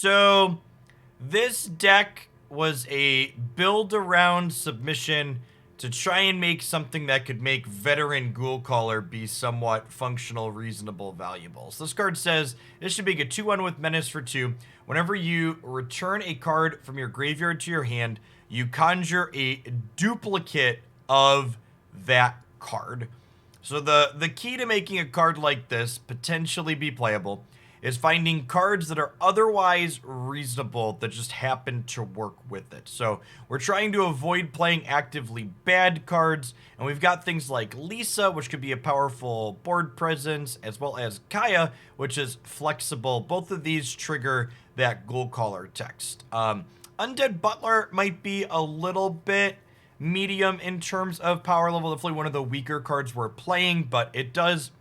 So this deck was a build around submission to try and make something that could make Veteran Ghoulcaller be somewhat functional, reasonable, valuable. So this card says, this should be a 2/1 with Menace for 2. Whenever you return a card from your graveyard to your hand, you conjure a duplicate of that card. So the key to making a card like this potentially be playable is finding cards that are otherwise reasonable that just happen to work with it. So we're trying to avoid playing actively bad cards, and we've got things like Liesa, which could be a powerful board presence, as well as Kaya, which is flexible. Both of these trigger that Ghoulcaller text. Undead Butler might be a little bit medium in terms of power level. Definitely one of the weaker cards we're playing, but it does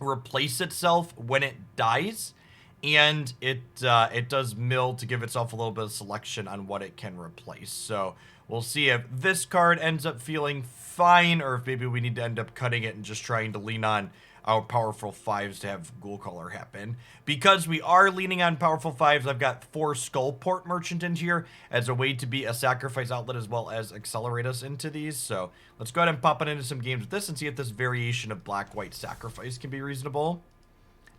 replace itself when it dies, and it does mill to give itself a little bit of selection on what it can replace. So we'll see if this card ends up feeling fine, or if maybe we need to end up cutting it and just trying to lean on our powerful 5s to have Ghoulcaller happen. Because we are leaning on powerful 5s, I've got 4 Skullport Merchant in here as a way to be a sacrifice outlet as well as accelerate us into these. So let's go ahead and pop it into some games with this and see if this variation of black-white sacrifice can be reasonable.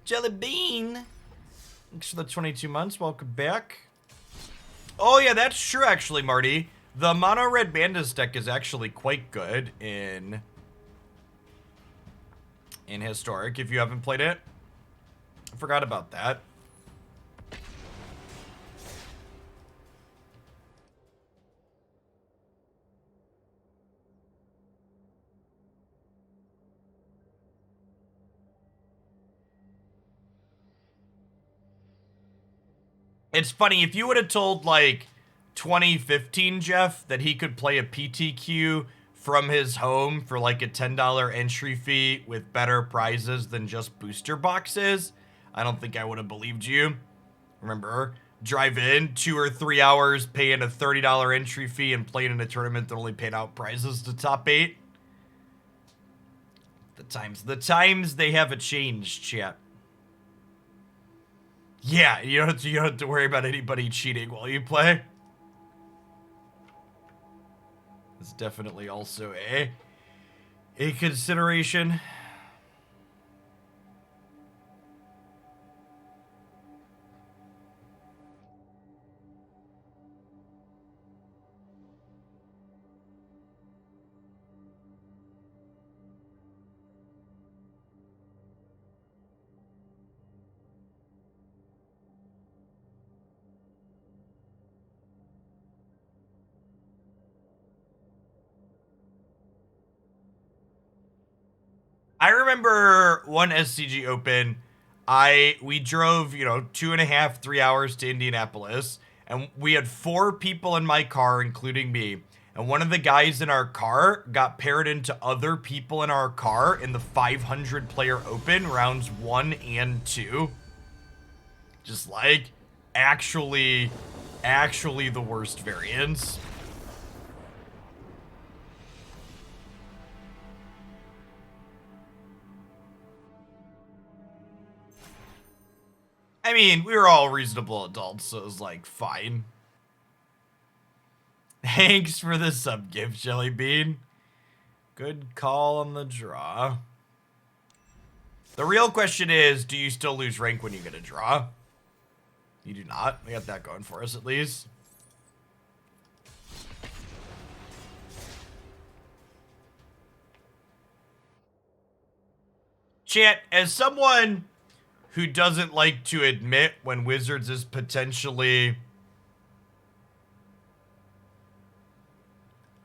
Jelly Bean! Thanks for the 22 months. Welcome back. Oh yeah, that's true actually, Marty. The Mono Red Bandits deck is actually quite good in Historic, if you haven't played it. I forgot about that. It's funny, if you would have told, like, 2015 Jeff that he could play a PTQ from his home for like a $10 entry fee with better prizes than just booster boxes, I don't think I would have believed you. Remember, drive in 2 or 3 hours, paying a $30 entry fee and playing in a tournament that only paid out prizes to top 8. The times they haven't changed, chat. Yeah, you don't have to worry about anybody cheating while you play. It's definitely also a consideration. I remember one SCG Open, we drove, 2.5, 3 hours to Indianapolis, and we had 4 people in my car, including me, and one of the guys in our car got paired into other people in our car in the 500 player Open, rounds 1 and 2. Just like, actually the worst variants. I mean, we were all reasonable adults, so it was like, fine. Thanks for the sub gift, Jelly Bean. Good call on the draw. The real question is, do you still lose rank when you get a draw? You do not. We got that going for us at least. Chat, as someone who doesn't like to admit when Wizards is potentially...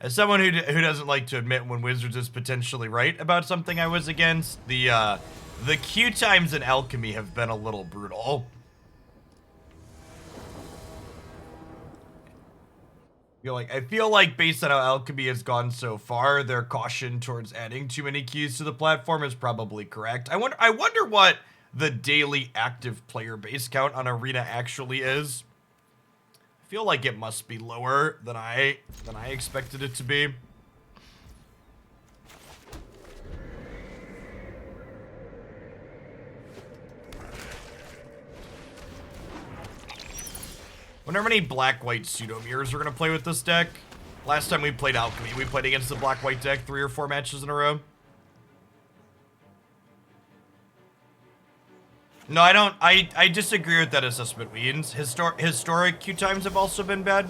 As someone who doesn't like to admit when Wizards is potentially right about something I was against, the queue times in Alchemy have been a little brutal. I feel like based on how Alchemy has gone so far, their caution towards adding too many queues to the platform is probably correct. I wonder what the daily active player base count on Arena actually is. I feel like it must be lower than I expected it to be. Wonder how many black-white pseudo-mirrors we're gonna play with this deck. Last time we played Alchemy, we played against the black-white deck 3 or 4 matches in a row. No, I don't. I disagree with that assessment, Weens. Historic queue times have also been bad.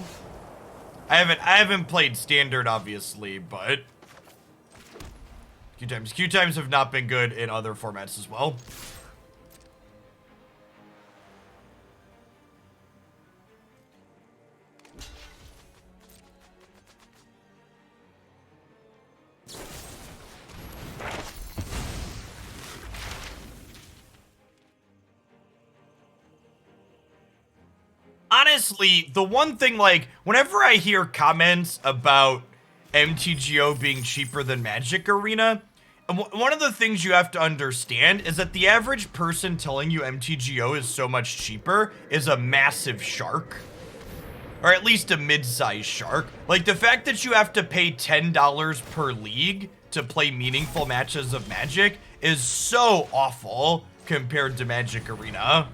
I haven't played standard, obviously, but queue times have not been good in other formats as well. Honestly, the one thing, like, whenever I hear comments about MTGO being cheaper than Magic Arena, one of the things you have to understand is that the average person telling you MTGO is so much cheaper is a massive shark. Or at least a mid-sized shark. Like, the fact that you have to pay $10 per league to play meaningful matches of Magic is so awful compared to Magic Arena.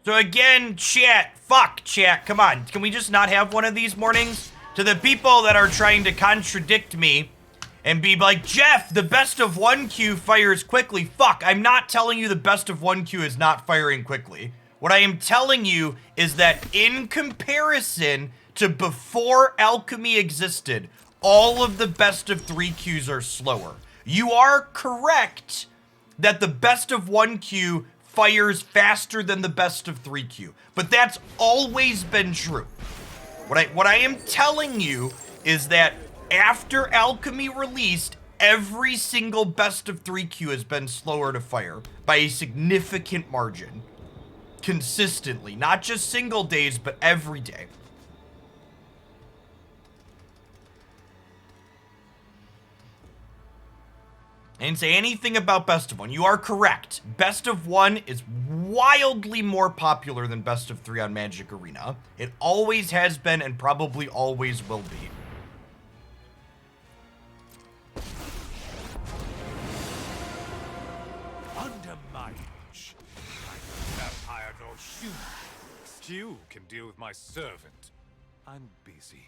So again, chat, fuck chat, come on. Can we just not have one of these mornings? To the people that are trying to contradict me and be like, Jeff, the best of one queue fires quickly. Fuck, I'm not telling you the best of one queue is not firing quickly. What I am telling you is that in comparison to before Alchemy existed, all of the best of 3 queues are slower. You are correct that the best of 1 queue fires faster than the best of 3 queue, but that's always been true. What I am telling you is that after Alchemy released, every single best of 3 queue has been slower to fire by a significant margin. Consistently, not just single days, but every day. I didn't say anything about Best of 1. You are correct. Best of 1 is wildly more popular than Best of 3 on Magic Arena. It always has been and probably always will be. Under my reach, I vampire nor human. You can deal with my servant. I'm busy.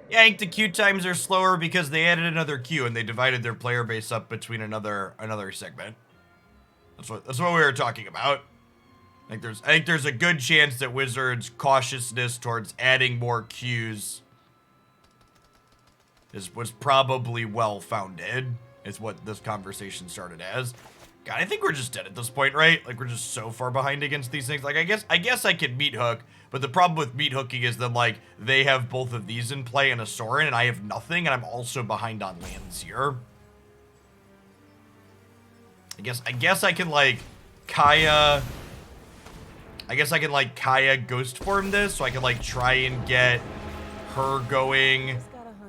Yeah, I think the queue times are slower because they added another queue and they divided their player base up between another segment. That's what we were talking about. I think there's a good chance that Wizards' cautiousness towards adding more queues was probably well founded. Is what this conversation started as. God, I think we're just dead at this point, right? Like, we're just so far behind against these things. Like, I guess I could Meathook, but the problem with Meathooking is that, like, they have both of these in play and a Sorin, and I have nothing, and I'm also behind on lands here. I guess I can, like, Kaya... I guess I can, like, Kaya Ghost Form this, so I can, like, try and get her going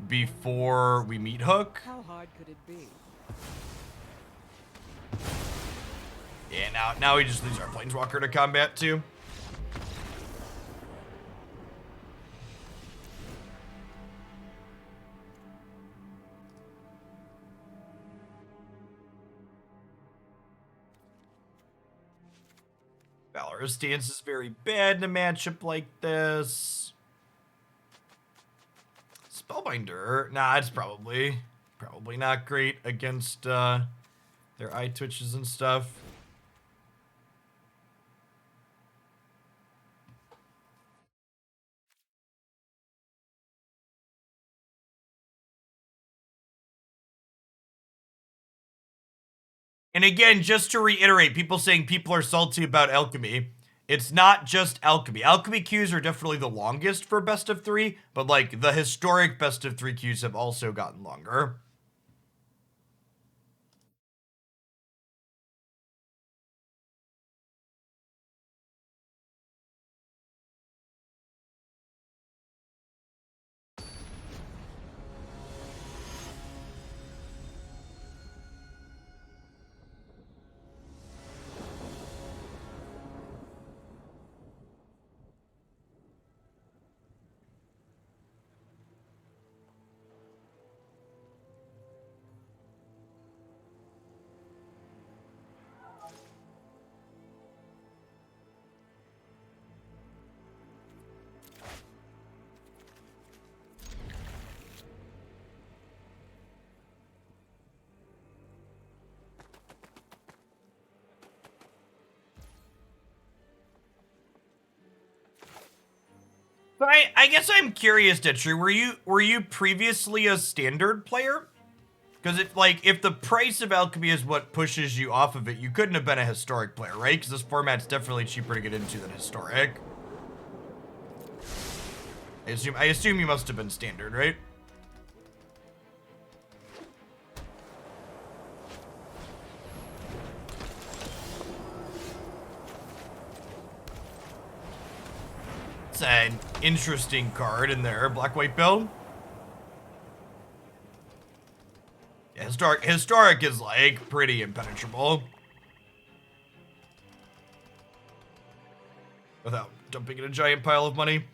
before we Meathook. How hard could it be? Yeah, now we just lose our Planeswalker to combat, too. Valorous Stance is very bad in a matchup like this. Spellbinder, nah, it's probably not great against their eye twitches and stuff. And again, just to reiterate, people saying people are salty about Alchemy. It's not just Alchemy. Alchemy queues are definitely the longest for best of 3, but like the historic best of 3 queues have also gotten longer. But I guess I'm curious, Ditchery, were you previously a standard player? Because if the price of Alchemy is what pushes you off of it, you couldn't have been a historic player, right? Because this format's definitely cheaper to get into than historic. I assume you must have been standard, right? It's an interesting card in there, black-white build. Yeah, historic is like pretty impenetrable. Without dumping in a giant pile of money.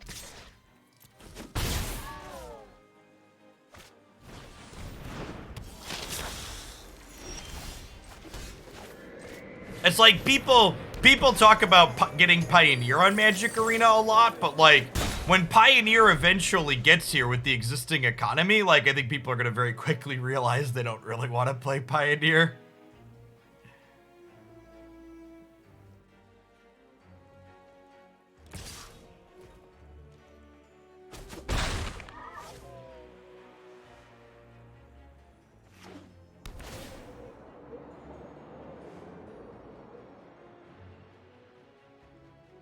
It's like people talk about getting Pioneer on Magic Arena a lot, but like when Pioneer eventually gets here with the existing economy, like I think people are gonna very quickly realize they don't really want to play Pioneer.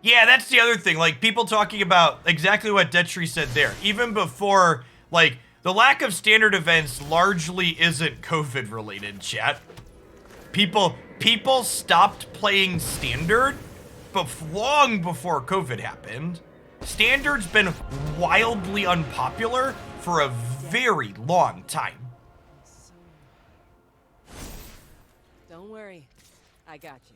Yeah, that's the other thing. Like, people talking about exactly what Detri said there. Even before, like, the lack of standard events largely isn't COVID-related, chat. People stopped playing standard long before COVID happened. Standard's been wildly unpopular for a very long time. Don't worry. I got you.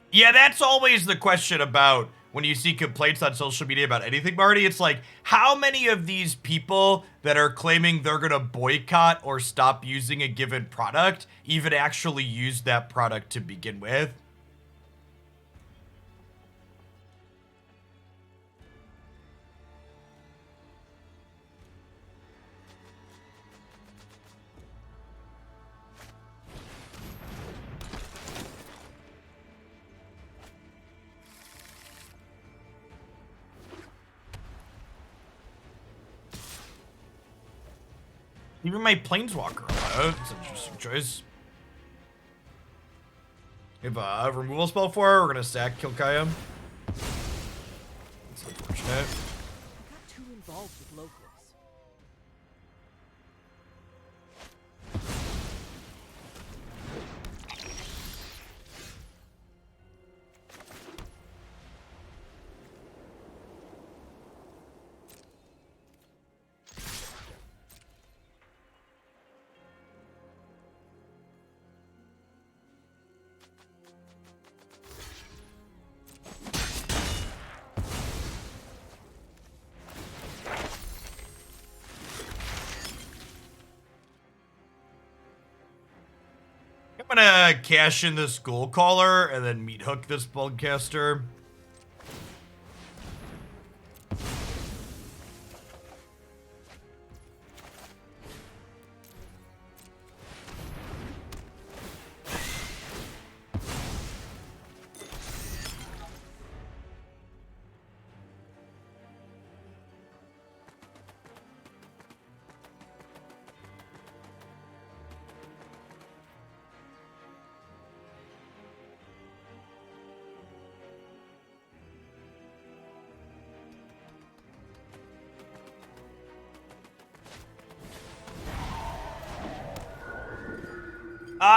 Yeah, that's always the question about when you see complaints on social media about anything, Marty. It's like, how many of these people that are claiming they're gonna boycott or stop using a given product even actually use that product to begin with? Even my Planeswalker. That's an interesting choice. We have a removal spell for her. We're gonna sack kill Kaya. That's unfortunate. I got too involved with locals. I'm gonna cash in this Ghoulcaller and then Meathook this Bugcaster.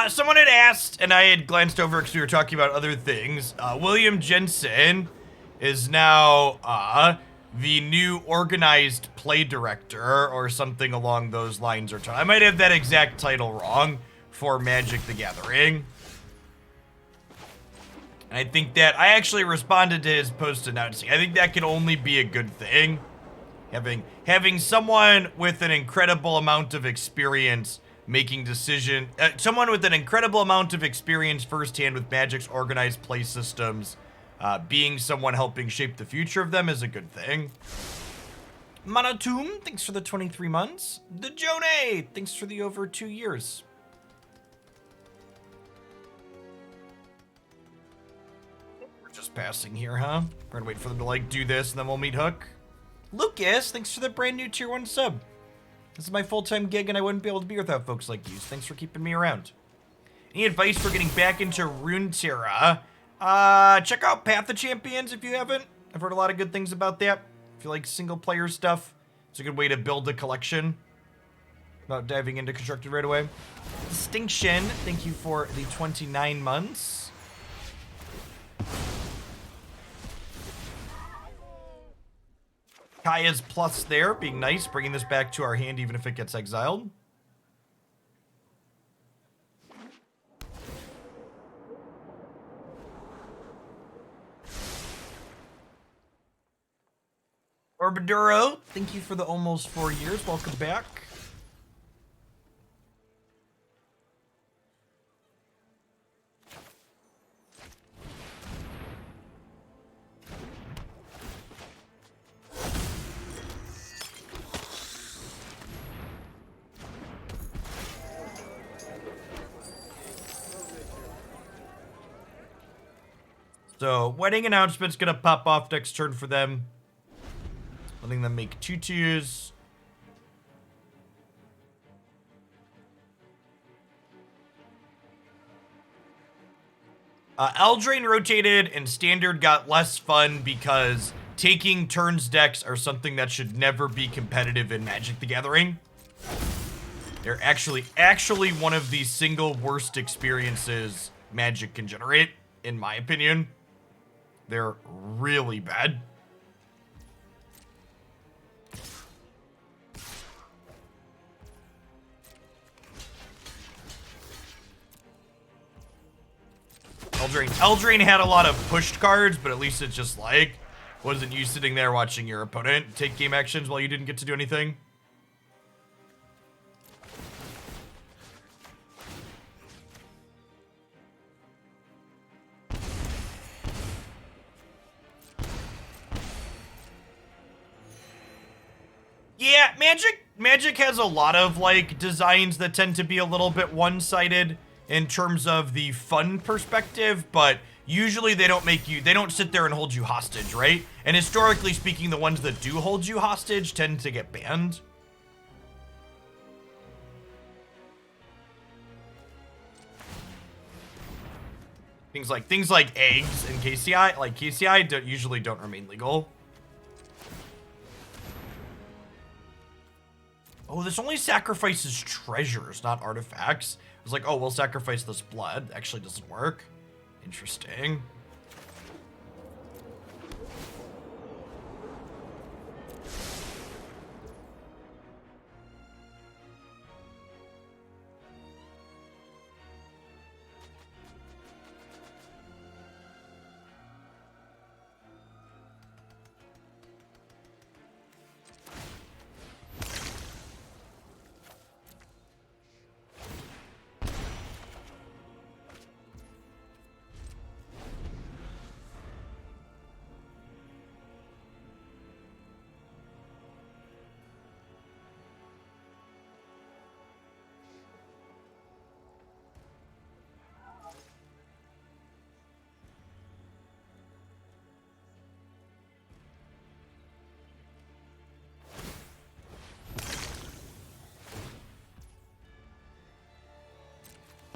Someone had asked, and I had glanced over because we were talking about other things. William Jensen is now the new organized play director or something along those lines. Or I might have that exact title wrong for Magic the Gathering. And I think that I actually responded to his post announcing. I think that can only be a good thing. Having someone with an incredible amount of experience making someone with an incredible amount of experience firsthand with Magic's organized play systems, being someone helping shape the future of them is a good thing. Monotoom, thanks for the 23 months. The Jonay, thanks for the over 2 years. We're just passing here, huh? We're gonna wait for them to like do this and then we'll meet Hook. Lucas, thanks for the brand new tier 1 sub. This is my full-time gig and I wouldn't be able to be without folks like you. So thanks for keeping me around. Any advice for getting back into Runeterra? Check out Path of Champions if you haven't. I've heard a lot of good things about that. If you like single-player stuff, it's a good way to build a collection without diving into Constructed right away. Distinction, thank you for the 29 months. Kaya's plus there, being nice, bringing this back to our hand even if it gets exiled. Orbaduro, thank you for the almost 4 years. Welcome back. So, wedding announcement's gonna pop off next turn for them. Letting them make 2/2s. Eldraine rotated and Standard got less fun because taking turns decks are something that should never be competitive in Magic the Gathering. They're actually one of the single worst experiences Magic can generate, in my opinion. They're really bad. Eldraine had a lot of pushed cards, but at least it's just like, wasn't you sitting there watching your opponent take game actions while you didn't get to do anything? Yeah, Magic has a lot of like designs that tend to be a little bit one-sided in terms of the fun perspective, but usually they don't sit there and hold you hostage, right? And historically speaking, the ones that do hold you hostage tend to get banned. Things like eggs and KCI usually don't remain legal. Oh, this only sacrifices treasures, not artifacts. I was like, oh, we'll sacrifice this blood. Actually doesn't work. Interesting.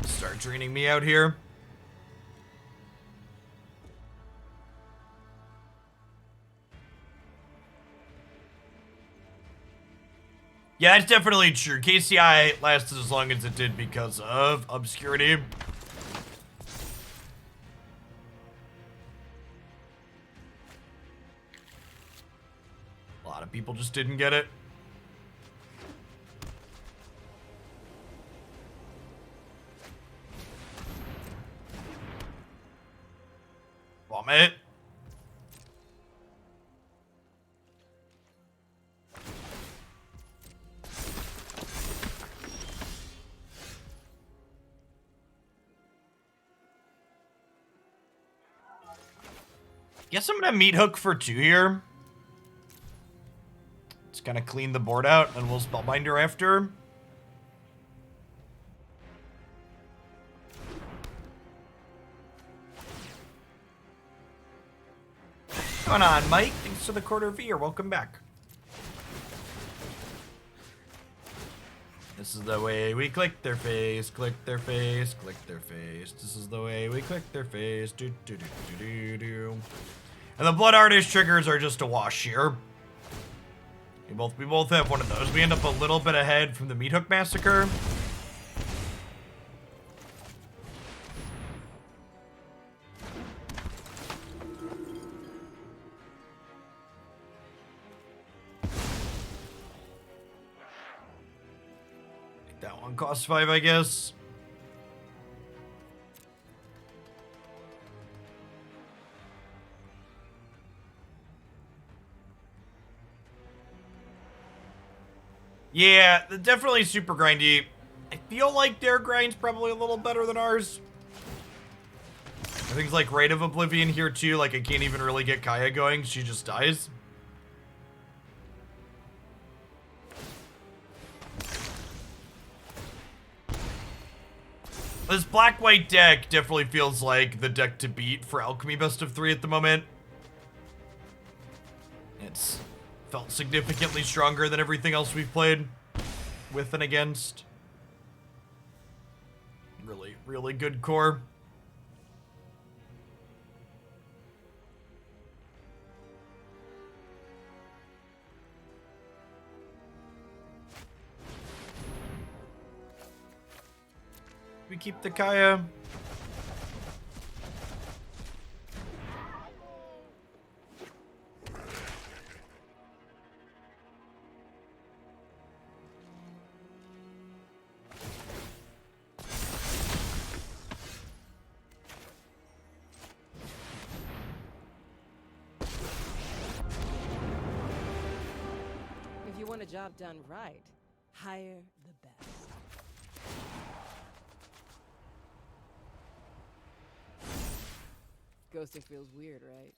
Start draining me out here. Yeah, it's definitely true. KCI lasted as long as it did because of obscurity. A lot of people just didn't get it. Vomit. Guess I'm gonna Meathook for 2 here. Just kind of clean the board out, and we'll Spellbinder after. What's going on, Mike? Thanks for the quarter V. Welcome back. This is the way we click their face, click their face, click their face. This is the way we click their face. Do do do do do do. And the Blood Artist triggers are just a wash here. We both have one of those. We end up a little bit ahead from the Meathook Massacre. That one costs 5, I guess. Yeah, definitely super grindy. I feel like their grind's probably a little better than ours. Things like Ray of Oblivion here too, like I can't even really get Kaya going, she just dies. This black-white deck definitely feels like the deck to beat for Alchemy Best of 3 at the moment. It's felt significantly stronger than everything else we've played with and against. Really, really good core. We keep the Kaya. If you want a job done right, hire the best. Ghosting feels weird, right?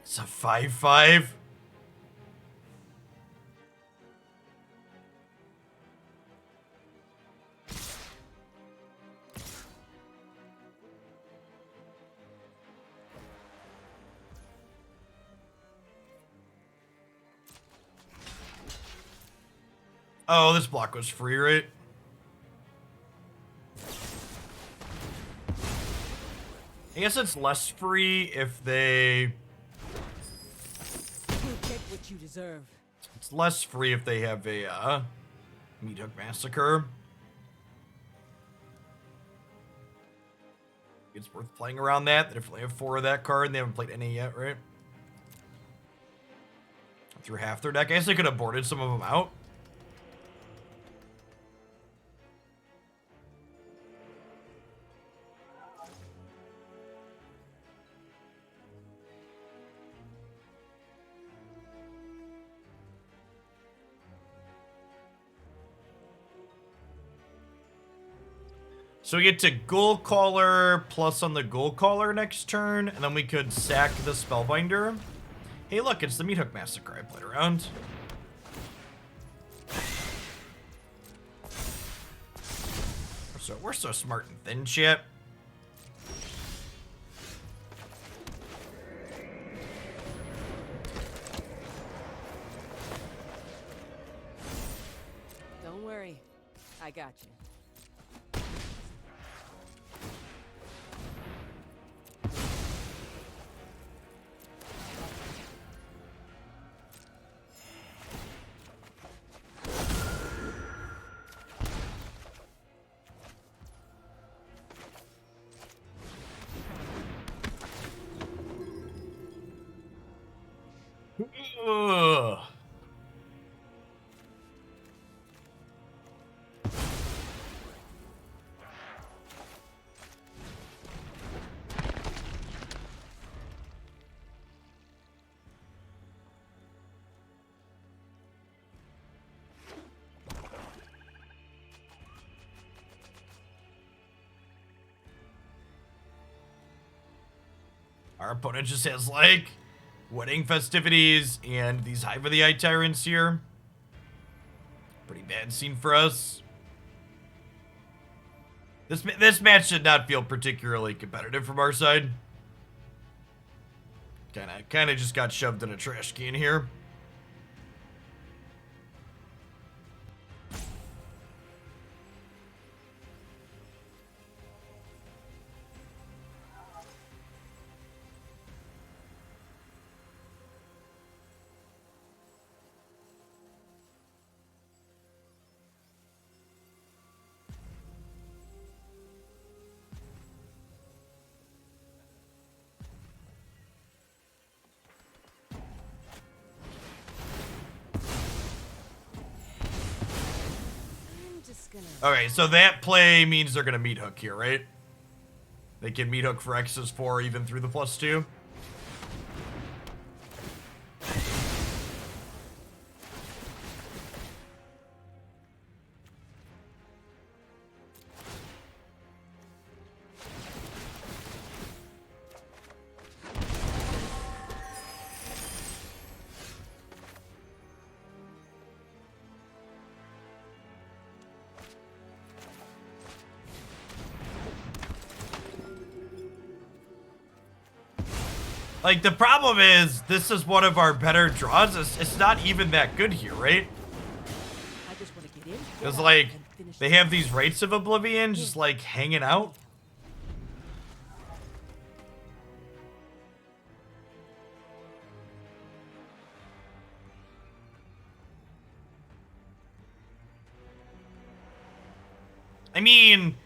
It's a 5/5. Oh, this block was free, right? I guess it's less free if they... You get what you deserve. It's less free if they have a Meathook Massacre. It's worth playing around that. They definitely have 4 of that card and they haven't played any yet, right? Through half their deck. I guess they could have boarded some of them out. So we get to Ghoulcaller plus on the Ghoulcaller next turn, and then we could sack the Spellbinder. Hey, look, it's the Meathook Massacre I played around. We're so smart and thin, shit. Don't worry, I got you. Ugh. Our opponent just has, like, wedding festivities and these Hive of the Eye Tyrants here. Pretty bad scene for us. This match did not feel particularly competitive from our side. Kinda just got shoved in a trash can here. Okay, so that play means they're gonna Meathook here, right? They can Meathook for X's 4 even through the +2. Like, the problem is, this is one of our better draws. It's not even that good here, right? I just want to get in. It's like, they have these Rites of Oblivion just, like, hanging out. I mean,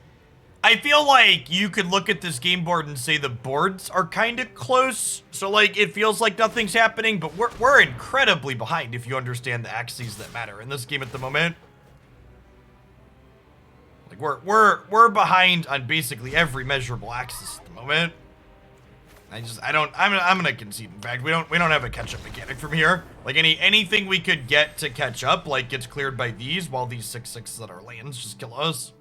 I feel like you could look at this game board and say the boards are kind of close. So, like, it feels like nothing's happening, but we're incredibly behind if you understand the axes that matter in this game at the moment. Like, we're behind on basically every measurable axis at the moment. I'm gonna concede. In fact, we don't have a catch-up mechanic from here. Like, anything we could get to catch up, like, gets cleared by these, while these 6/6s that are lands just kill us.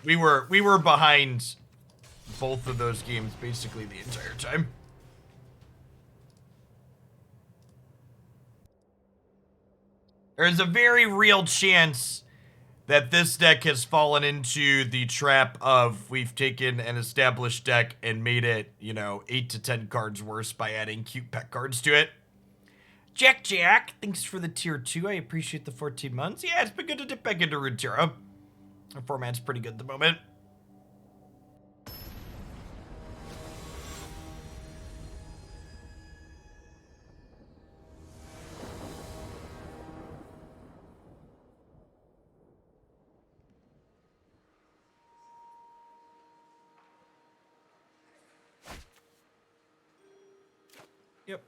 We were behind both of those games basically the entire time. There's a very real chance that this deck has fallen into the trap of we've taken an established deck and made it, you know, 8 to 10 cards worse by adding cute pet cards to it. Jack, thanks for the tier 2. I appreciate the 14 months. Yeah, it's been good to dip back into Runeterra. Our format's pretty good at the moment. Yep.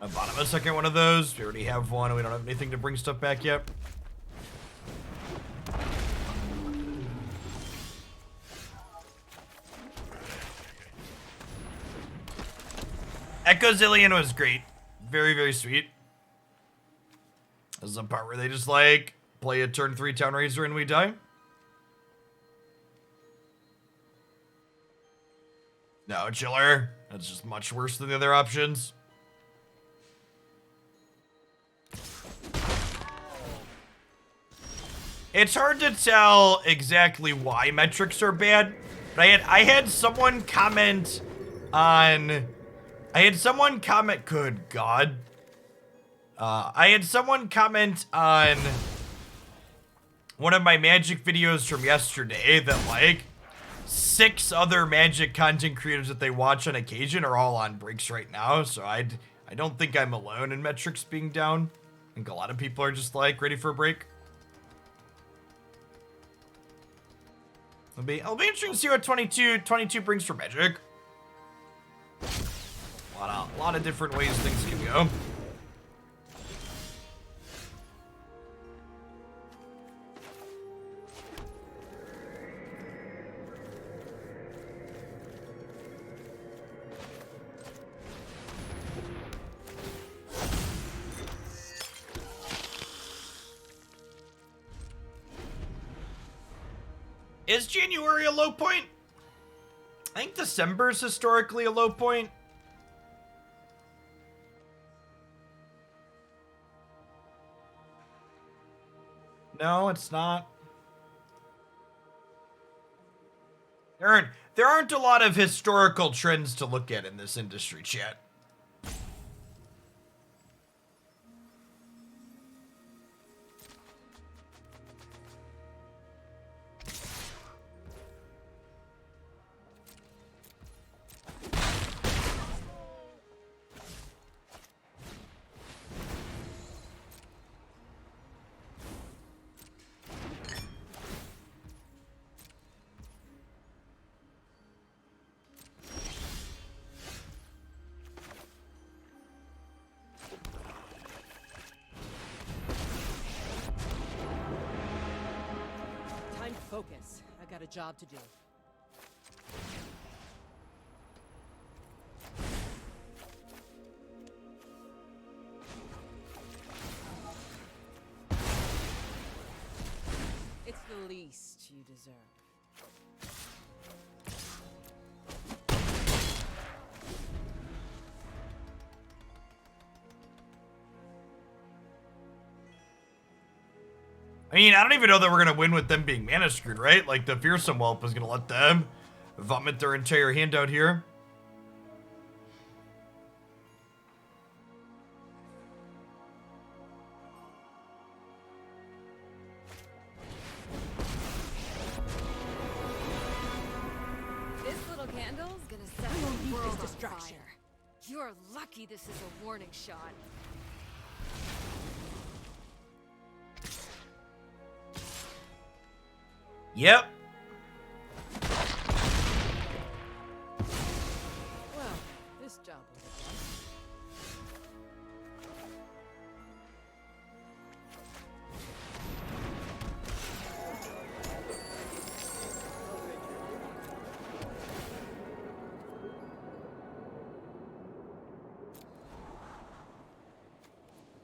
I bought him a second one of those. We already have one, and we don't have anything to bring stuff back yet. Echo Zillion was great. Very, very sweet. This is the part where they just, like, play a turn 3 Town Razor and we die. No, Chiller. That's just much worse than the other options. It's hard to tell exactly why metrics are bad, but I had someone comment on... good God. I had someone comment on one of my Magic videos from yesterday that, like, 6 other Magic content creators that they watch on occasion are all on breaks right now, so I don't think I'm alone in metrics being down. I think a lot of people are just, like, ready for a break. It'll be interesting to see what 22 brings for Magic. A lot of different ways things can go. Is January a low point? I think December is historically a low point. No, it's not. There aren't a lot of historical trends to look at in this industry, chat. Focus. I got a job to do. It's the least you deserve. I mean, I don't even know that we're gonna win with them being mana screwed, right? Like, the Fearsome Whelp is gonna let them vomit their entire hand out here. This little candle's gonna set the world on fire. You're lucky this is a warning shot. Yep. Well, this job was done.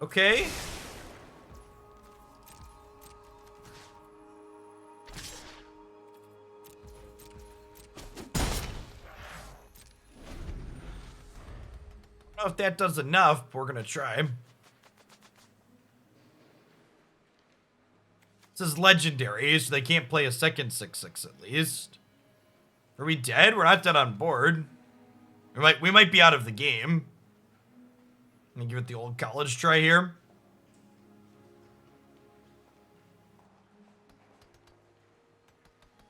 Okay. I don't know if that does enough, but we're gonna try. This is legendary, so they can't play a second 6/6 at least. Are we dead? We're not dead on board. We might be out of the game. Let me give it the old college try here.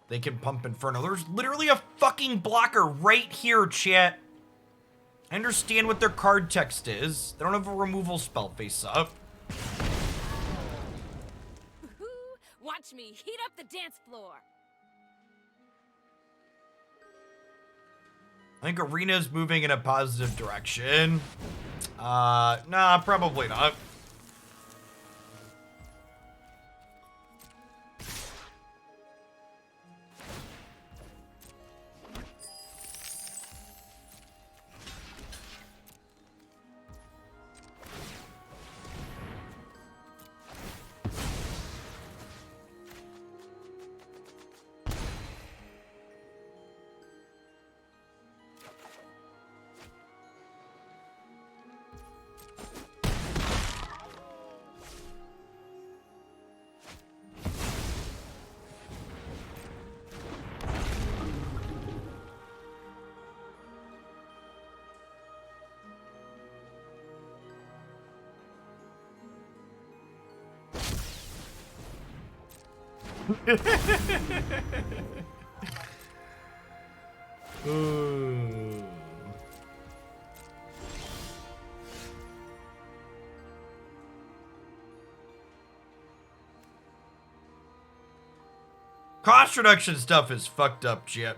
They can pump Inferno. There's literally a fucking blocker right here, chat. I understand what their card text is. They don't have a removal spell face up. Watch me heat up the dance floor. I think Arena's moving in a positive direction. Nah, probably not. Ooh. Cost reduction stuff is fucked up, Chip.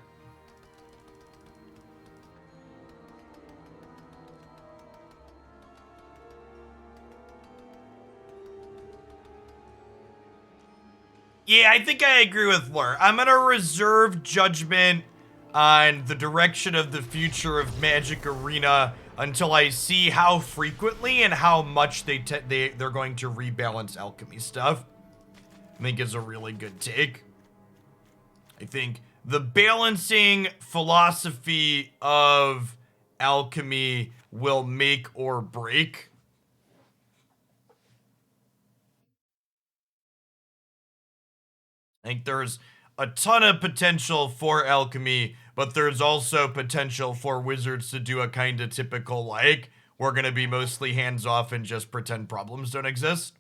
Yeah, I think I agree with Lore. I'm gonna reserve judgment on the direction of the future of Magic Arena until I see how frequently and how much they're going to rebalance alchemy stuff. I think is a really good take. I think the balancing philosophy of alchemy will make or break. I think there's a ton of potential for alchemy, but there's also potential for wizards to do a kind of typical, like, we're going to be mostly hands-off and just pretend problems don't exist.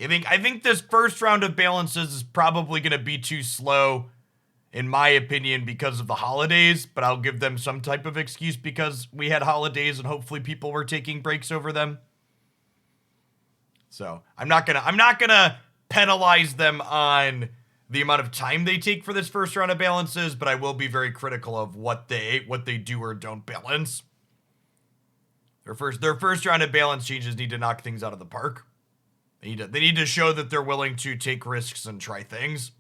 I think this first round of balances is probably going to be too slow, in my opinion, because of the holidays, but I'll give them some type of excuse because we had holidays and hopefully people were taking breaks over them. So, I'm not gonna penalize them on the amount of time they take for this first round of balances, but I will be very critical of what they do or don't balance. Their first round of balance changes need to knock things out of the park. They need to show that they're willing to take risks and try things.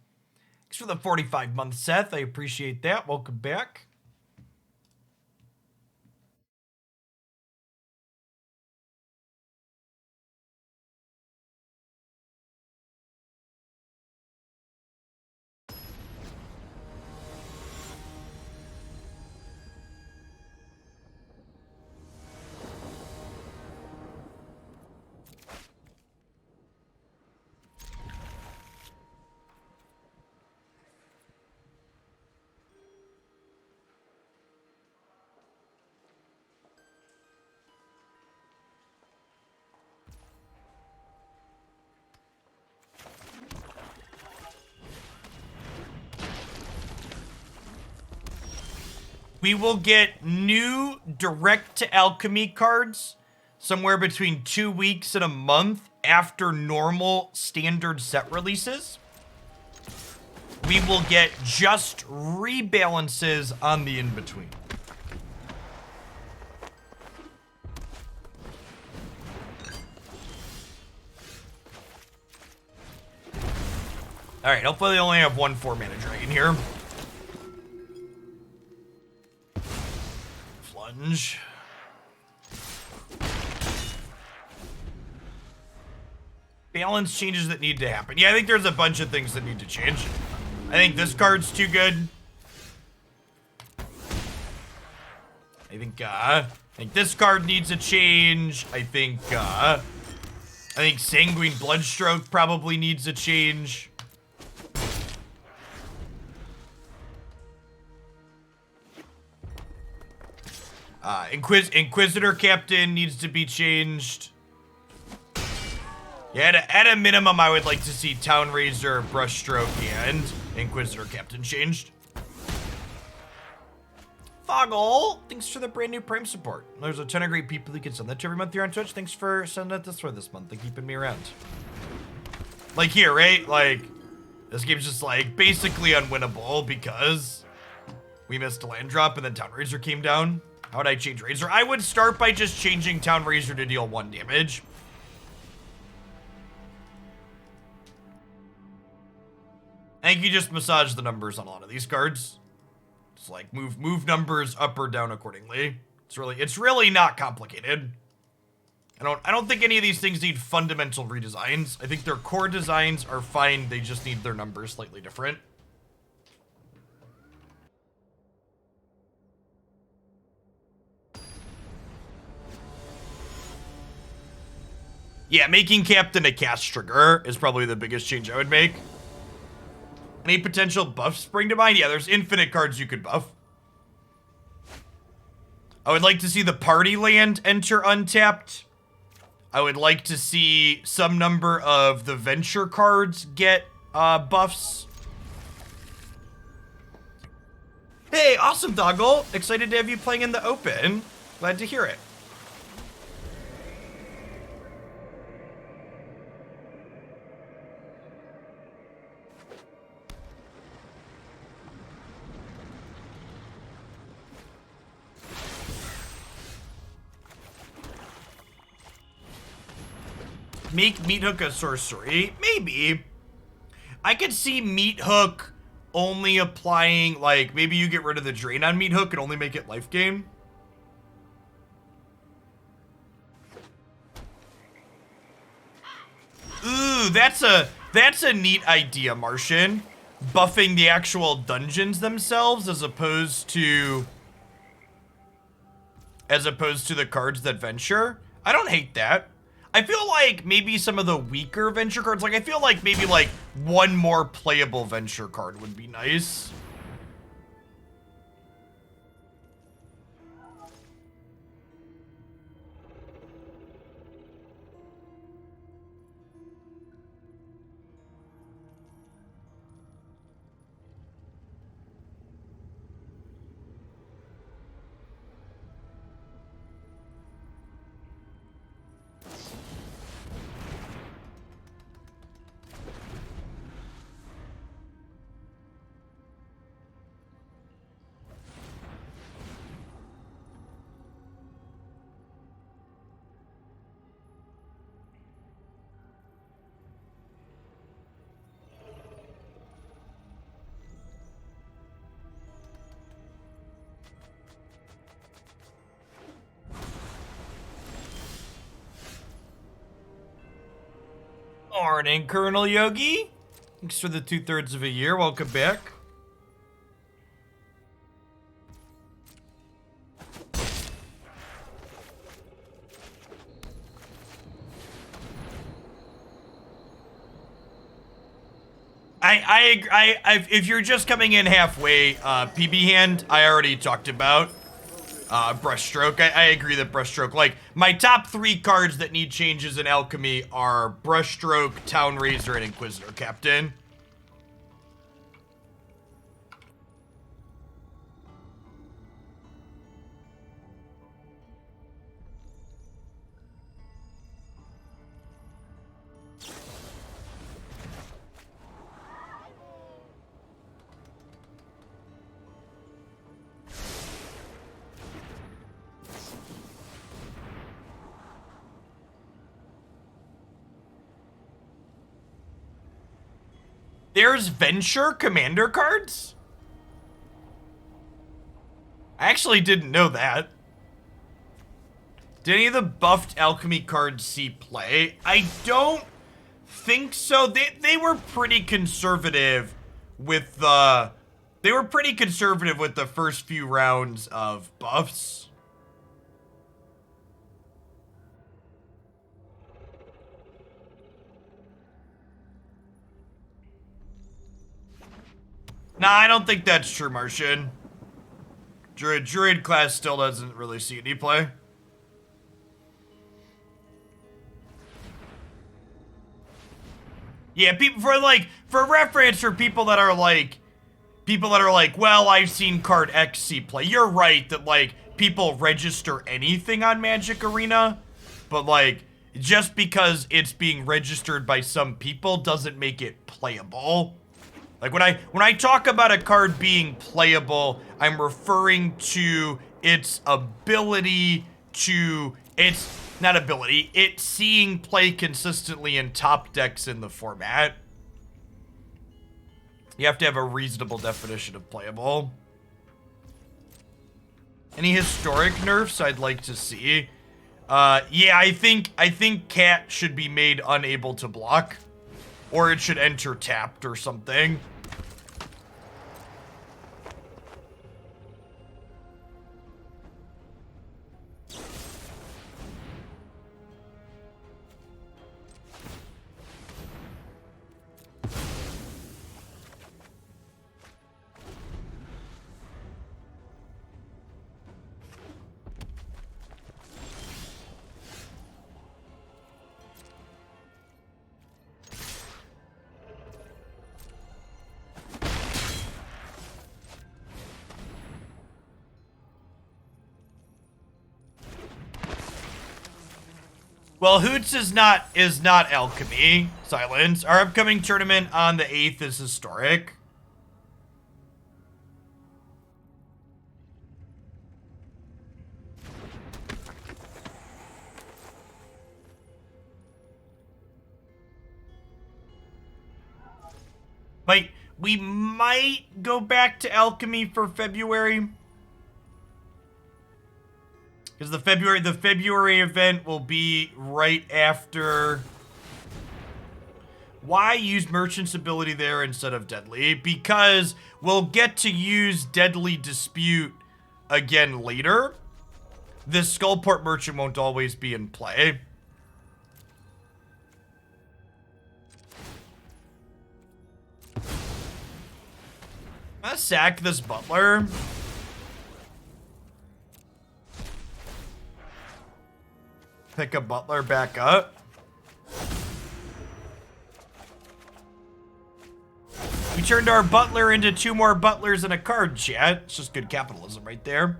Thanks for the 45 months, Seth. I appreciate that. Welcome back. We will get new direct to alchemy cards somewhere between 2 weeks and a month after normal standard set releases. We will get just rebalances on the in-between. Alright, hopefully they only have one 4-mana dragon here. Plunge. Balance changes that need to happen. Yeah, I think there's a bunch of things that need to change. I think this card's too good. I think this card needs a change. I think Sanguine Brushstroke probably needs a change. Inquisitor Captain needs to be changed. Yeah, at a minimum, I would like to see Town Razor, Brushstroke, and Inquisitor Captain changed. Foggle, thanks for the brand new Prime support. There's a ton of great people who can send that to every month here on Twitch. Thanks for sending that this for this month and keeping me around. Like here, right? Like, this game's just like basically unwinnable because we missed a land drop and then Town Razor came down. How would I change Razor? I would start by just changing Town Razor to deal 1 damage. I think you just massage the numbers on a lot of these cards. Just like move numbers up or down accordingly. It's really not complicated. I don't think any of these things need fundamental redesigns. I think their core designs are fine. They just need their numbers slightly different. Yeah, making Captain a cast trigger is probably the biggest change I would make. Any potential buffs spring to mind? Yeah, there's infinite cards you could buff. I would like to see the party land enter untapped. I would like to see some number of the venture cards get buffs. Hey, awesome, Doggle. Excited to have you playing in the open. Glad to hear it. Make Meathook a sorcery? Maybe. I could see Meathook only applying, like, maybe you get rid of the drain on Meathook and only make it life gain. Ooh, that's a neat idea, Martian. Buffing the actual dungeons themselves as opposed to the cards that venture. I don't hate that. I feel like maybe some of the weaker venture cards, like I feel like maybe like 1 more playable venture card would be nice. Morning, Colonel Yogi. Thanks for the 2/3 of a year. Welcome back. If you're just coming in halfway, PB hand, I already talked about. Brushstroke. I agree that Brushstroke, like, my top 3 cards that need changes in Alchemy are Brushstroke, Town Razor, and Inquisitor Captain. There's Venture Commander cards? I actually didn't know that. Did any of the buffed Alchemy cards see play? I don't think so. They were pretty conservative with the... They were pretty conservative with the first few rounds of buffs. Nah, I don't think that's true, Martian. Druid class still doesn't really see any play. Yeah, for reference, for people that are like, well, I've seen card X see play. You're right that, like, people register anything on Magic Arena, but, like, just because it's being registered by some people doesn't make it playable. Like, when I talk about a card being playable, I'm referring to its ability to, it's not ability, it's seeing play consistently in top decks in the format. You have to have a reasonable definition of playable. Any historic nerfs I'd like to see? Yeah, I think Cat should be made unable to block. Or it should enter tapped or something. Well, Hoots is not Alchemy. Silence. Our upcoming tournament on the 8th is historic. Like, we might go back to Alchemy for February. Because the February event will be right after. Why use Merchant's ability there instead of Deadly? Because we'll get to use Deadly Dispute again later. This Skullport Merchant won't always be in play. I'm gonna sack this Butler. Pick a Butler back up. We turned our Butler into 2 more Butlers and a card, chat. It's just good capitalism right there.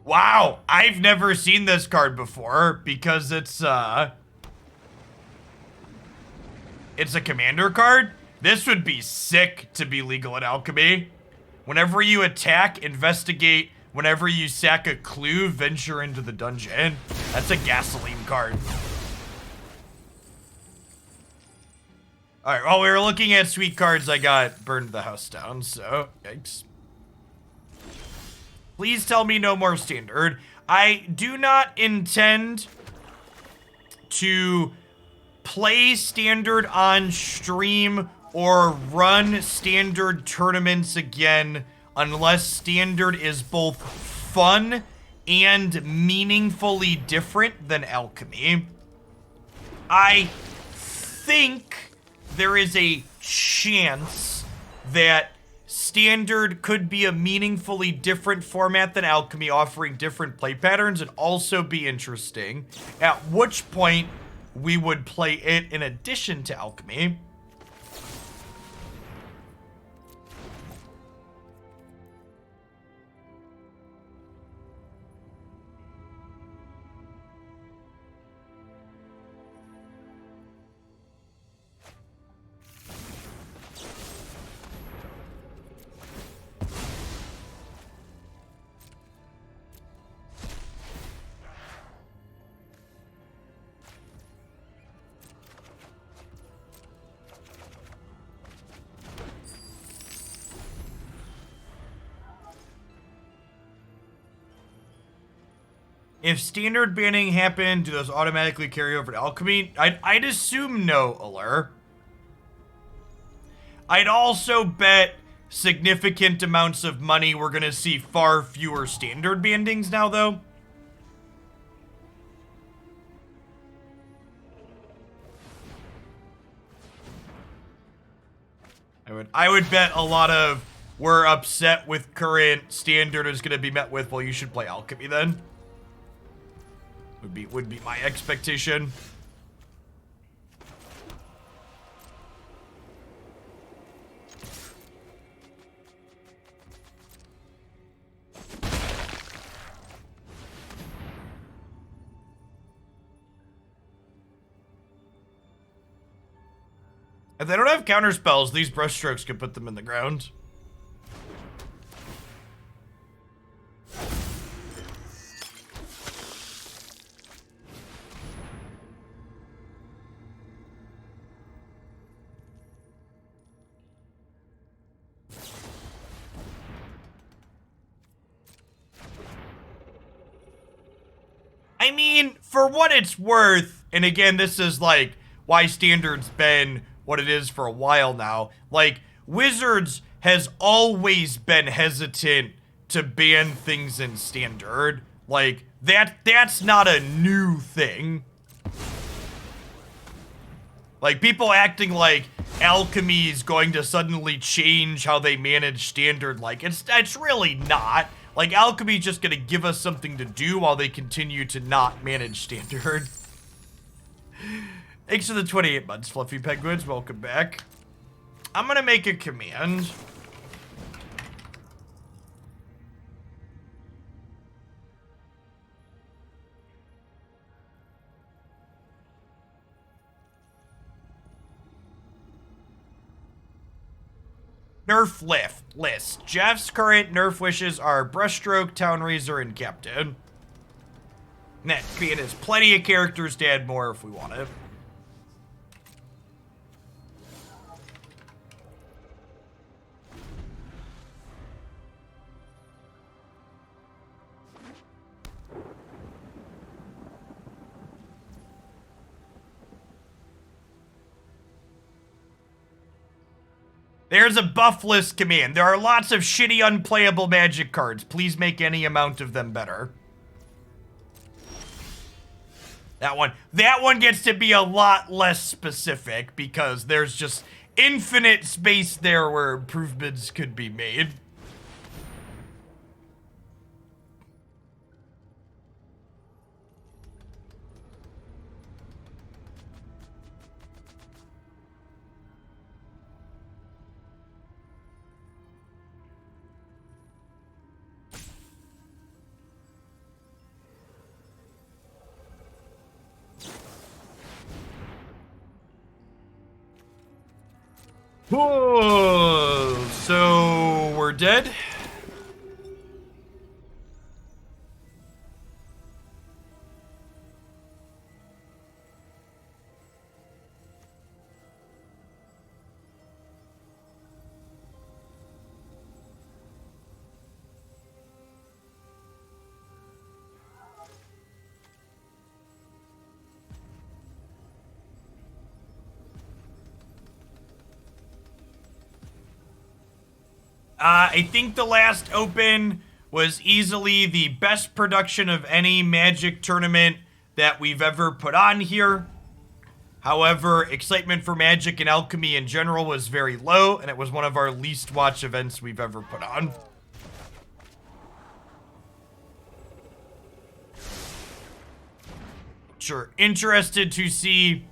Wow, I've never seen this card before because it's a commander card. This would be sick to be legal in Alchemy. Whenever you attack, investigate. Whenever you sack a clue, venture into the dungeon. That's a gasoline card. Alright, while we were looking at sweet cards, I got burned the house down, so yikes. Please tell me no more standard. I do not intend to play standard on stream or run standard tournaments again unless standard is both fun and meaningfully different than Alchemy. I think there is a chance that standard could be a meaningfully different format than Alchemy, offering different play patterns and also be interesting, at which point we would play it in addition to Alchemy. If standard banning happened, do those automatically carry over to Alchemy? I'd assume no, Allure. I'd also bet significant amounts of money we're gonna see far fewer standard bandings now, though. I would bet a lot of we're upset with current standard is gonna be met with, well, you should play Alchemy then. Would be my expectation. If they don't have counter spells, these brushstrokes could put them in the ground. I mean, for what it's worth, and again, this is like why Standard's been what it is for a while now. Like, Wizards has always been hesitant to ban things in Standard. Like, that's not a new thing. Like, people acting like Alchemy is going to suddenly change how they manage Standard, like, it's really not. Like, Alchemy's just gonna give us something to do while they continue to not manage Standard. Thanks for the 28 months, Fluffy Penguins. Welcome back. I'm gonna make a command. Nerf list. Jeff's current nerf wishes are Brushstroke, Town Razor, and Captain. And that command has plenty of characters to add more if we want it. There's a buff list command. There are lots of shitty unplayable magic cards. Please make any amount of them better. That one gets to be a lot less specific because there's just infinite space there where improvements could be made. Whoa, so we're dead? I think the last Open was easily the best production of any Magic tournament that we've ever put on here. However, excitement for Magic and Alchemy in general was very low, and it was one of our least watched events we've ever put on. Sure, interested to see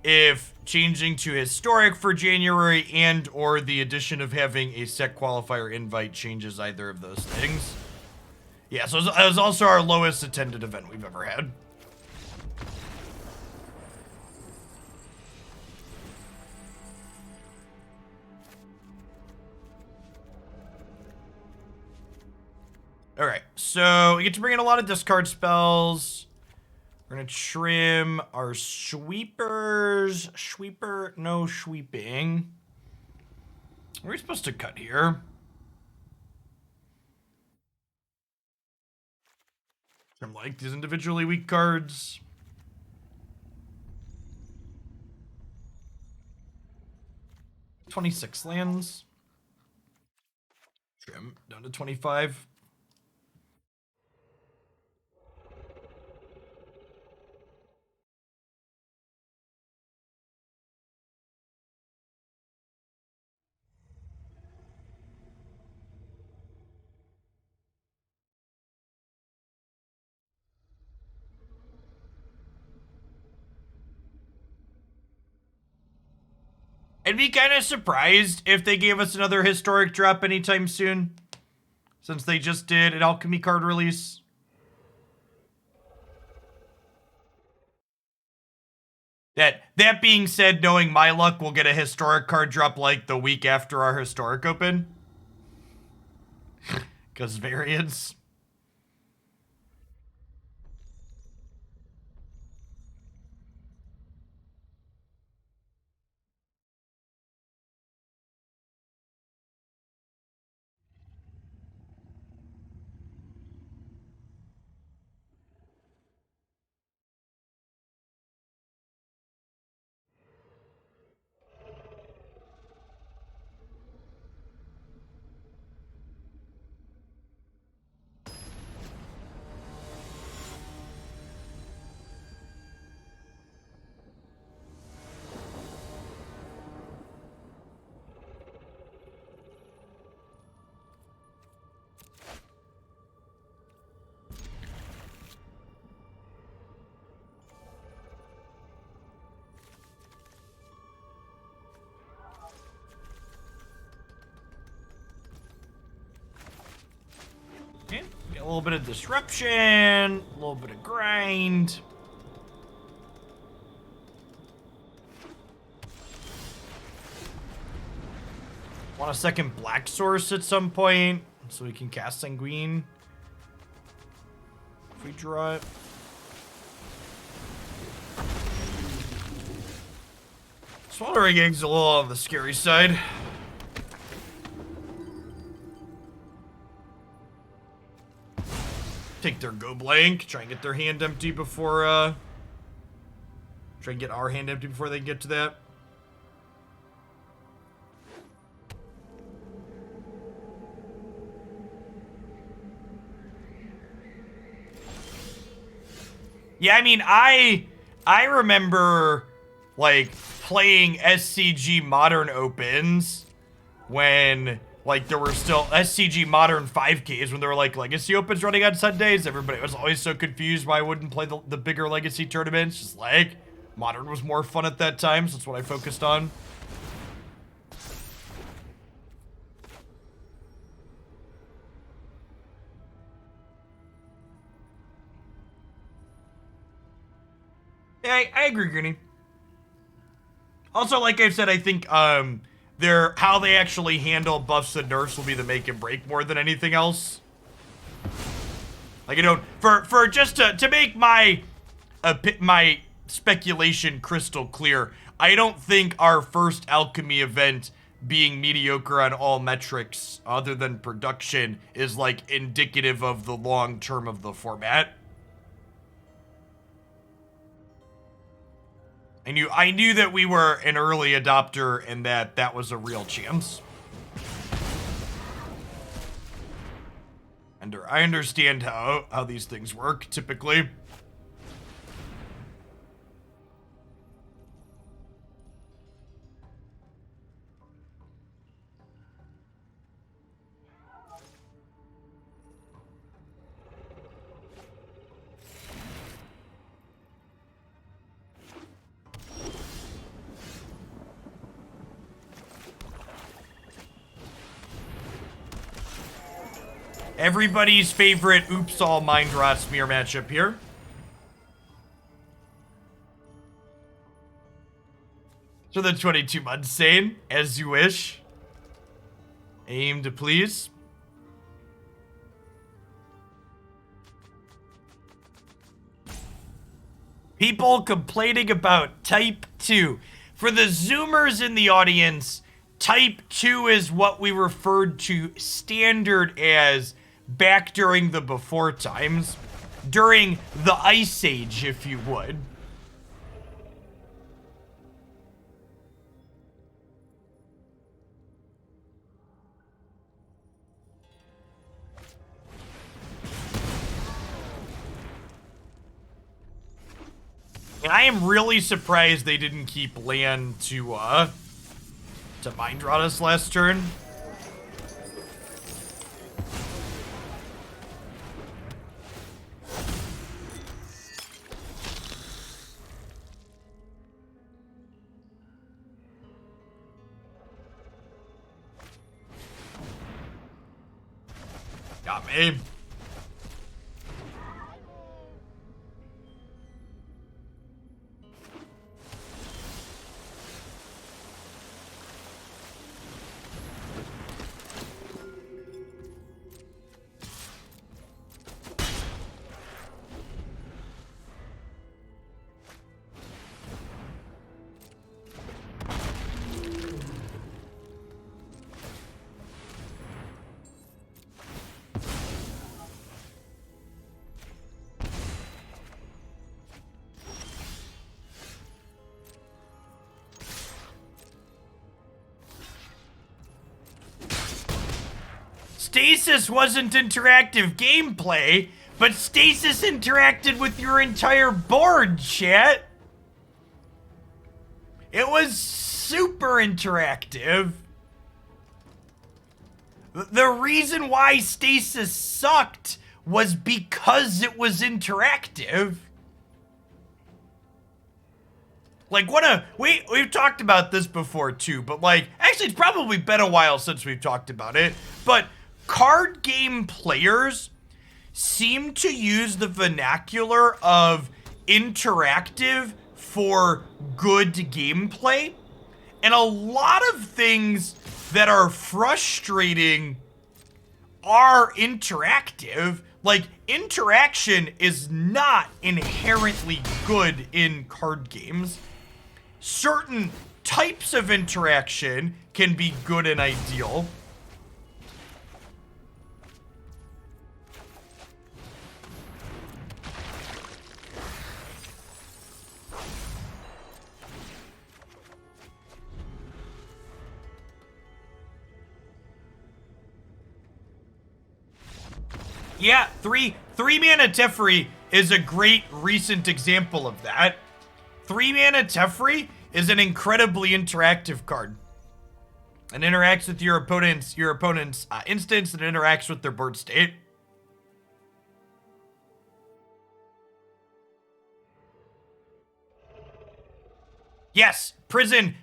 if changing to historic for January and or the addition of having a set qualifier invite changes either of those things. Yeah, so it was also our lowest attended event we've ever had. All right, so we get to bring in a lot of discard spells. We're gonna trim our sweepers. Sweeper, no sweeping. Where are we supposed to cut here? Trim like these individually weak cards. $26 lands. Trim down to 25. I'd be kind of surprised if they gave us another historic drop anytime soon, since they just did an Alchemy card release. That being said, knowing my luck, we'll get a historic card drop like the week after our historic open. Because variance. Okay, get a little bit of disruption, a little bit of grind. Want a second black source at some point so we can cast Sanguine if we draw it. Smoldering Egg's a little on the scary side. Take their go blank, try and get their hand empty before, try and get our hand empty before they get to that. Yeah, I mean, I remember, like, playing SCG Modern Opens when, like, there were still SCG Modern 5Ks when there were, like, Legacy Opens running on Sundays. Everybody was always so confused why I wouldn't play the bigger Legacy tournaments. Just, like, Modern was more fun at that time, so that's what I focused on. Yeah, I agree, Greeny. Also, like I've said, I think how they actually handle buffs and nerfs will be the make and break more than anything else. Like, I don't, for just to make my speculation crystal clear, I don't think our first Alchemy event being mediocre on all metrics other than production is, like, indicative of the long term of the format. I knew that we were an early adopter and that was a real chance. And I understand how these things work, typically. Everybody's favorite Oops All Mind Rot Smear matchup here. So the 22 months sane, as you wish. Aim to please. People complaining about Type 2. For the Zoomers in the audience, Type 2 is what we referred to standard as back during the before times. During the Ice Age, if you would. And I am really surprised they didn't keep land to Mind Rot us last turn. Got me. Stasis wasn't interactive gameplay, but Stasis interacted with your entire board, chat. It was super interactive. The reason why Stasis sucked was because it was interactive. Like, we've talked about this before too, but like, actually it's probably been a while since we've talked about it, but card game players seem to use the vernacular of interactive for good gameplay, and a lot of things that are frustrating are interactive. Like, interaction is not inherently good in card games. Certain types of interaction can be good and ideal. Yeah, three mana Teferi is a great recent example of that. 3 mana Teferi is an incredibly interactive card. It interacts with your opponent's instance, and it interacts with their board state. Yes, prison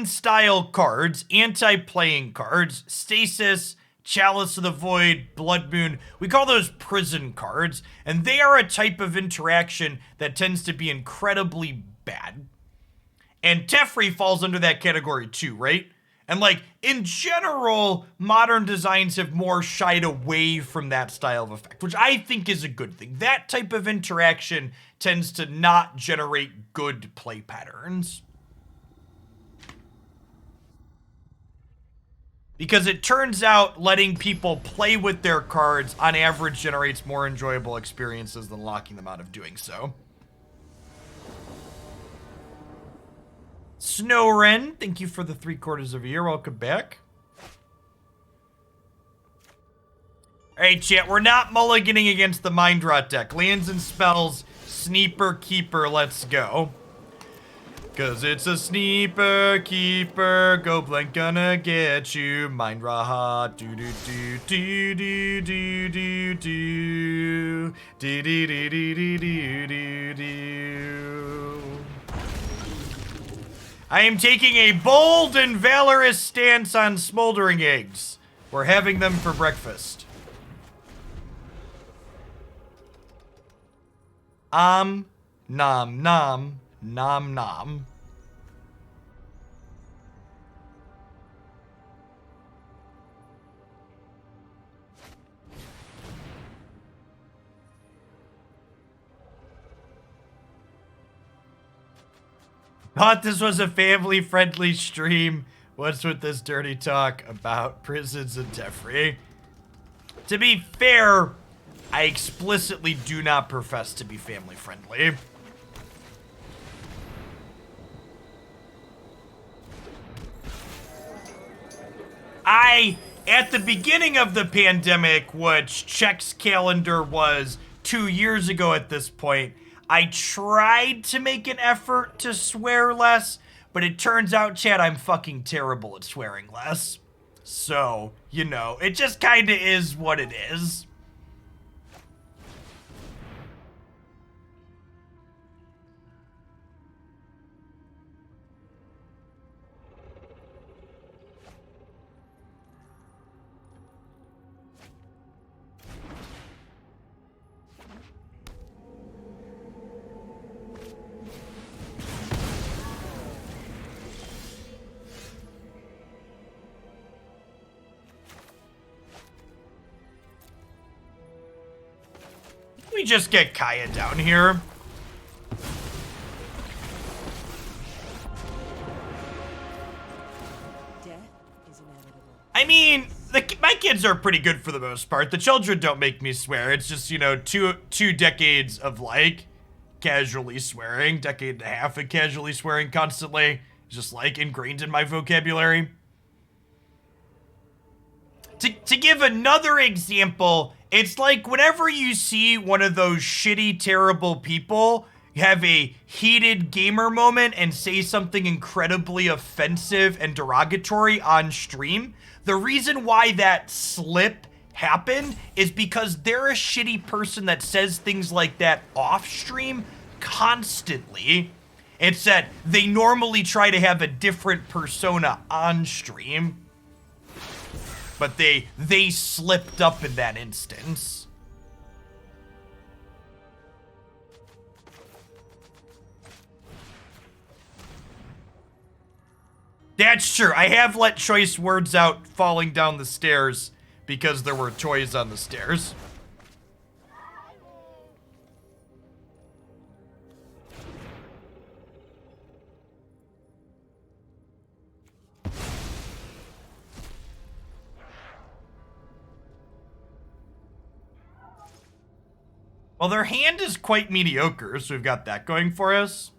style cards, anti-playing cards, Stasis, Chalice of the Void, Blood Moon, we call those prison cards, and they are a type of interaction that tends to be incredibly bad. And Teferi falls under that category too, right? And like, in general, modern designs have more shied away from that style of effect, which I think is a good thing. That type of interaction tends to not generate good play patterns. Because it turns out letting people play with their cards on average generates more enjoyable experiences than locking them out of doing so. Snowren, thank you for the 3/4 of a year. Welcome back. Alright, chat, we're not mulliganing against the Mind Rot deck. Lands and spells, Sneeper Keeper, let's go. Cause it's a Sneeper Keeper, go blank gonna get you. Mind Rot, do do do do do do do do do do do do do do do. I am taking a bold and valorous stance on smoldering eggs. We're having them for breakfast. Nom nom, nom nom. Thought this was a family-friendly stream. What's with this dirty talk about prisons and Teferi? To be fair, I explicitly do not profess to be family-friendly. At the beginning of the pandemic, which Check's calendar was 2 years ago at this point, I tried to make an effort to swear less, but it turns out, chat, I'm fucking terrible at swearing less. So, you know, it just kinda is what it is. We just get Kaya down here. Death is inevitable. I mean, my kids are pretty good for the most part. The children don't make me swear. It's just, you know, two decades of, like, casually swearing. Decade and a half of casually swearing constantly. Just, like, ingrained in my vocabulary. To give another example, it's like whenever you see one of those shitty, terrible people have a heated gamer moment and say something incredibly offensive and derogatory on stream, the reason why that slip happened is because they're a shitty person that says things like that off stream constantly. It's that they normally try to have a different persona on stream, but they slipped up in that instance. That's true. I have let choice words out falling down the stairs because there were toys on the stairs. Well, their hand is quite mediocre, so we've got that going for us.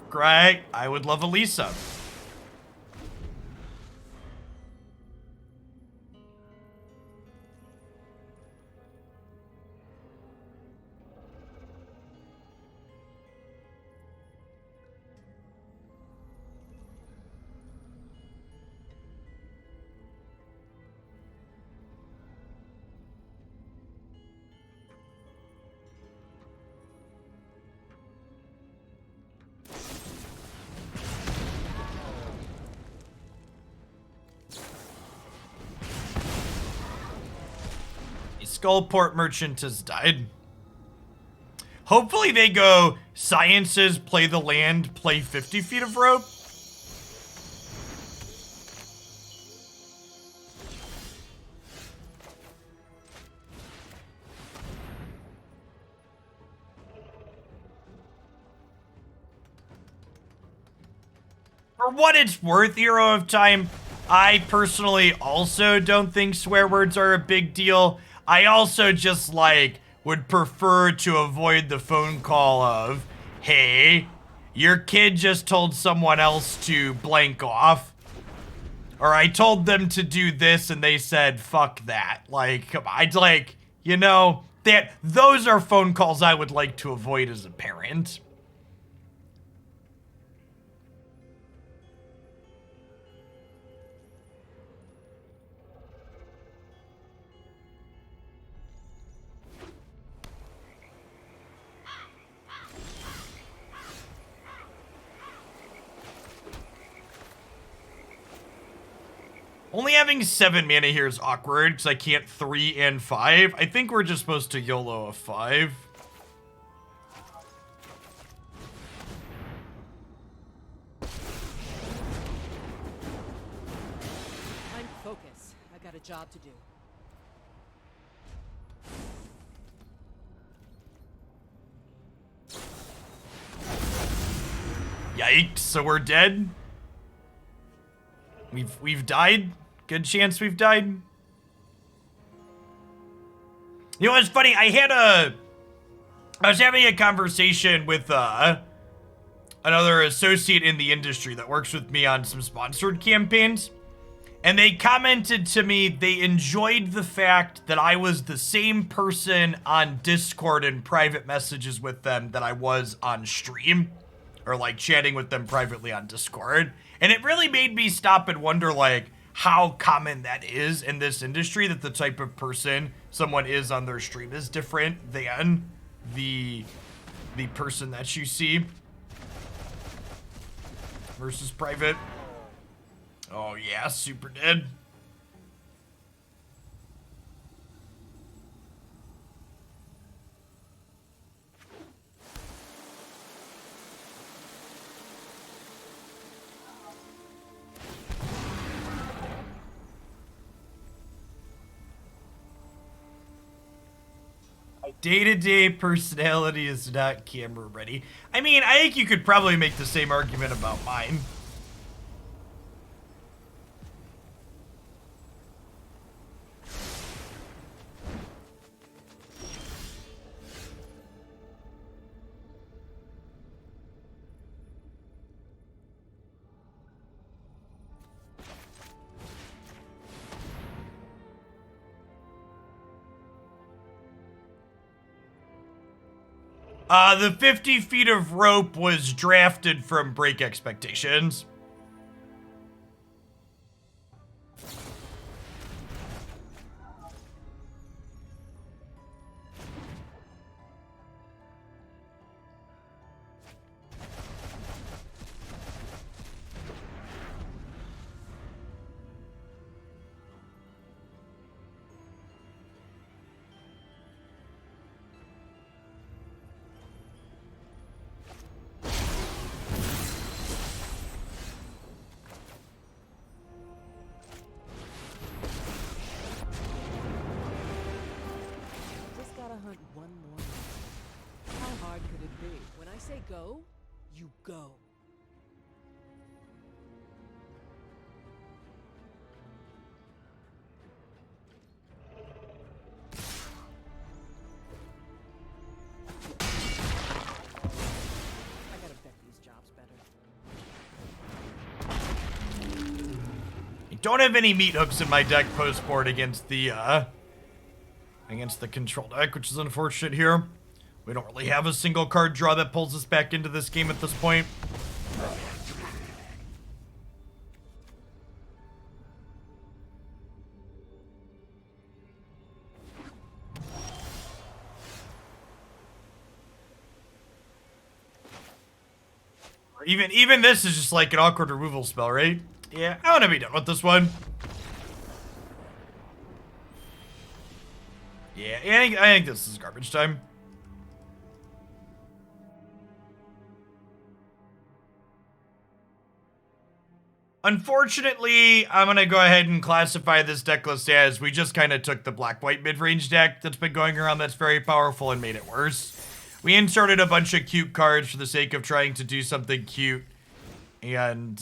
Great. I would love a Liesa. Skullport Merchant has died. Hopefully they go Sciences, play the land, play 50 feet of rope. For what it's worth, Hero of Time, I personally also don't think swear words are a big deal. I also just, like, would prefer to avoid the phone call of, hey, your kid just told someone else to blank off. Or I told them to do this and they said, fuck that. Like, come on, I'd like, you know, those are phone calls I would like to avoid as a parent. Only having 7 mana here is awkward because I can't 3 and 5. I think we're just supposed to YOLO a 5. I'm focused. I got a job to do. Yikes, so we're dead? We've died? Good chance we've died? You know what's funny? I was having a conversation with another associate in the industry that works with me on some sponsored campaigns, and they commented to me they enjoyed the fact that I was the same person on Discord and private messages with them that I was on stream, or like chatting with them privately on Discord. And it really made me stop and wonder, like, how common that is in this industry, that the type of person someone is on their stream is different than the person that you see versus private. Oh yeah, super dead. Day-to-day personality is not camera ready. I mean, I think you could probably make the same argument about mine. The 50 feet of rope was drafted from Break Expectations. Just gotta hunt one more. How hard could it be? When I say go, you go. I gotta vet these jobs better. I don't have any meat hooks in my deck post-board against the control deck, which is unfortunate here. We don't really have a single card draw that pulls us back into this game at this point. Even this is just like an awkward removal spell, right? Yeah, I want to be done with this one. Yeah, I think this is garbage time. Unfortunately, I'm going to go ahead and classify this deck list as we just kind of took the black-white mid-range deck that's been going around that's very powerful and made it worse. We inserted a bunch of cute cards for the sake of trying to do something cute. And,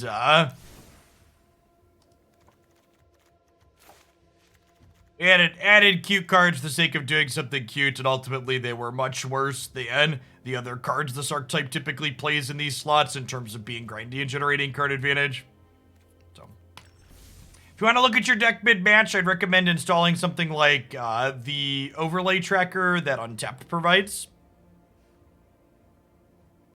we added cute cards for the sake of doing something cute, and ultimately they were much worse than the other cards this archetype typically plays in these slots in terms of being grindy and generating card advantage. So, if you want to look at your deck mid-match, I'd recommend installing something like the overlay tracker that Untapped provides.